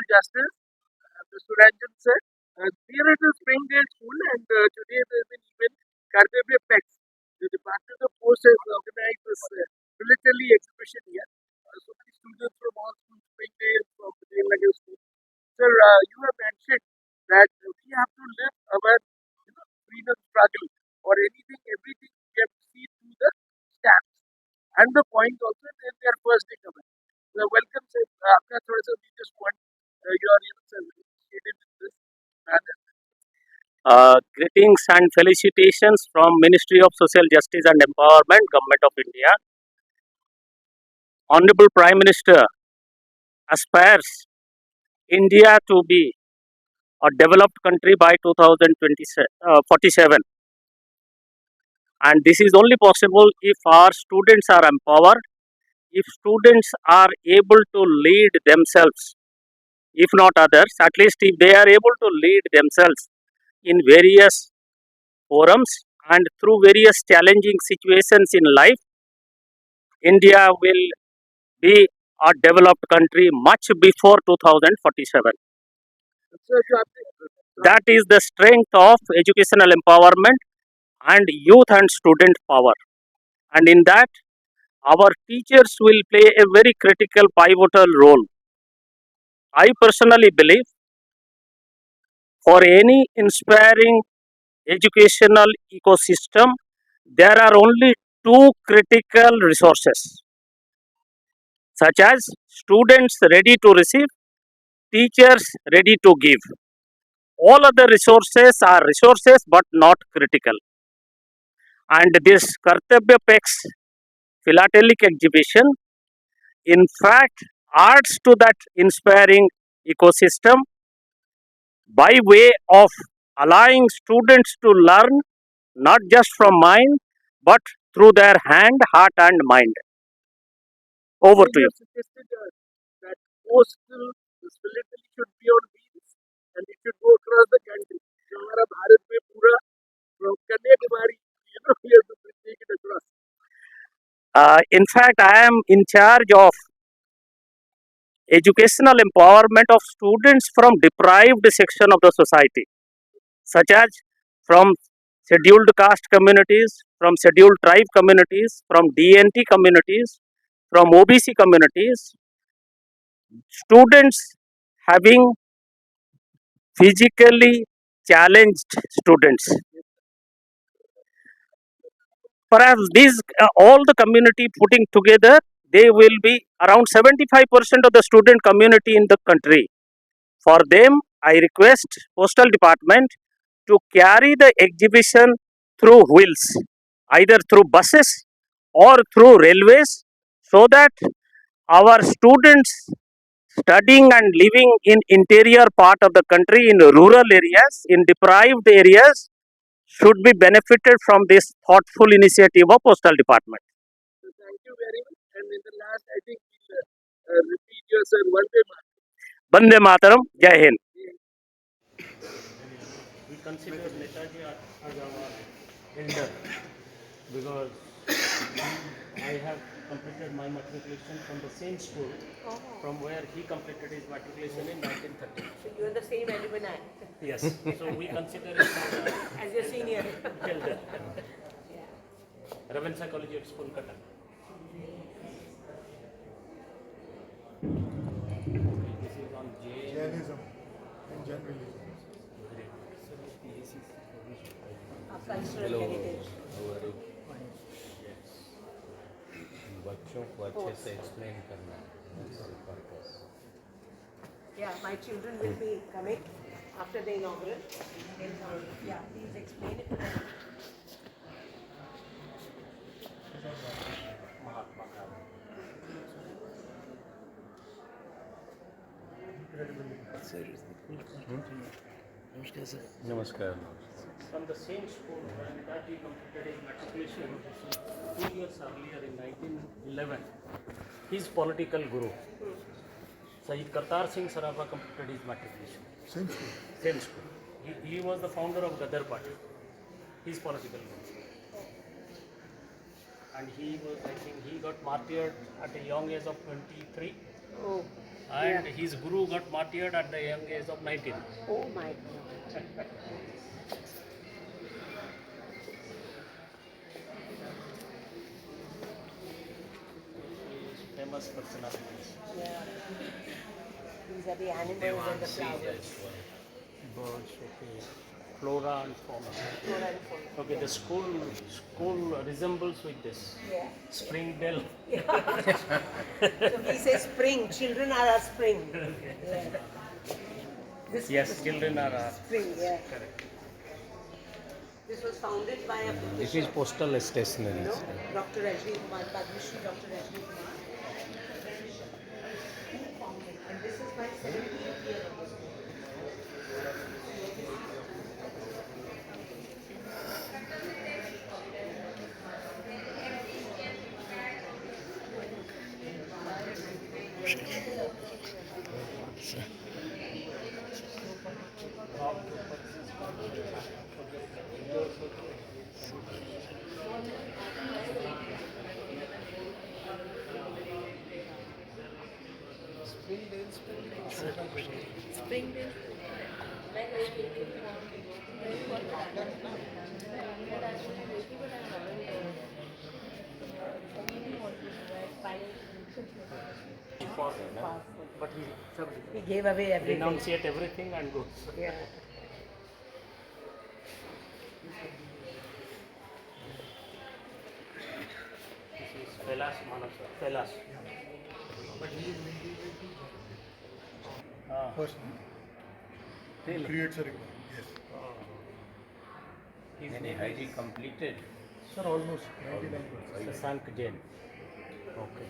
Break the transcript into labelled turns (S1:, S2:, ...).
S1: Justice, Mr. Suranjan sir. We are at the Springdale School, and today there is an event, Kartavya PEX. The Department of Post has organized this military exhibition here. So many students from all schools, Springdale, from the Nagar School. Sir, you have mentioned that we have to live our freedom struggle or anything, everything we have to see through the stamps. And the point also is in their first day cover. Welcome, sir. After we just want your sir, initiative in this manner.
S2: Greetings and felicitations from Ministry of Social Justice and Empowerment, Government of India. Honorable Prime Minister aspires India to be a developed country by 2047. And this is only possible if our students are empowered, if students are able to lead themselves, if not others, at least if they are able to lead themselves in various forums and through various challenging situations in life, India will be a developed country much before 2047.
S1: Sir,
S2: That is the strength of educational empowerment and youth and student power. And in that, our teachers will play a very critical, pivotal role. I personally believe for any inspiring educational ecosystem, there are only two critical resources, such as students ready to receive, teachers ready to give. All other resources are resources but not critical. And this Kartavya Pex philatelic exhibition, in fact, adds to that inspiring ecosystem by way of allowing students to learn not just from mind but through their hand, heart, and mind. Over to you.
S1: suggested that postal facility should be on wheels and it should go across the country. So, हमारा भारत में पूरा from Kanyakumari, we have to take it across.
S2: In fact, I am in charge of educational empowerment of students from deprived section of the society, such as from scheduled caste communities, from scheduled tribe communities, from DNT communities, from OBC communities, students having physically challenged students. Perhaps these all the community putting together, they will be around 75% of the student community in the country. For them, I request Postal Department to carry the exhibition through wheels, either through buses or through railways, so that our students studying and living in interior part of the country, in rural areas, in deprived areas, should be benefited from this thoughtful initiative of Postal Department.
S1: So thank you very much. And in the last, I think we'll repeat your sir one day.
S2: Bande Mataram, Jai Hind. We consider Netaji as our elder because I have completed my matriculation from the same school from where he completed his matriculation in 1930.
S3: So you are the same alumni
S2: Yes, so we consider him
S3: as your senior.
S2: as elder. Ravenshaw College of Kolkata. This is on
S4: Jainism and generalism.
S3: Of cultural heritage.
S5: बच्चों को अच्छे से explain करना है purpose.
S3: Yeah, my children will be coming after the inaugural. Yeah, please explain it to them.
S5: नमस्कार.
S2: From the same school where Netaji completed his matriculation 2 years earlier in 1911, his political guru, Sayyid Kartar Singh Sarafa, completed his matriculation.
S4: Same school.
S2: Same school. He was the founder of Gadar Party, his political guru. And he was, I think, he got martyred at a young age of 23.
S3: Oh,
S2: and his guru got martyred at the young age of 19.
S3: Oh my God.
S2: Famous personalities.
S3: Yeah. These are the animals and the flowers.
S2: Birds, okay. Flora and fauna.
S3: Flora and fauna.
S2: Okay, the school resembles with this.
S3: Yeah.
S2: Springdale.
S3: So we say spring. Children are our spring. Yeah. This
S2: Yes,
S3: is
S2: children are
S3: spring. Yeah.
S2: correct.
S3: This was founded by a
S5: This is
S3: British,
S5: postal stationery.
S3: you know, Dr. Rajni Kumar, Padma Shri Dr. Rajni Kumar. Who founded? And this is my 70th year of this.
S2: But he
S3: He gave away everything.
S2: renunciate everything and goes.
S3: Yeah.
S2: This is Kailash Manasa. Kailash.
S4: But he is individual
S2: First.
S4: who creates a record. Yes.
S5: Has he completed?
S4: Sir, almost 99%.
S2: Sasank Jain. Okay.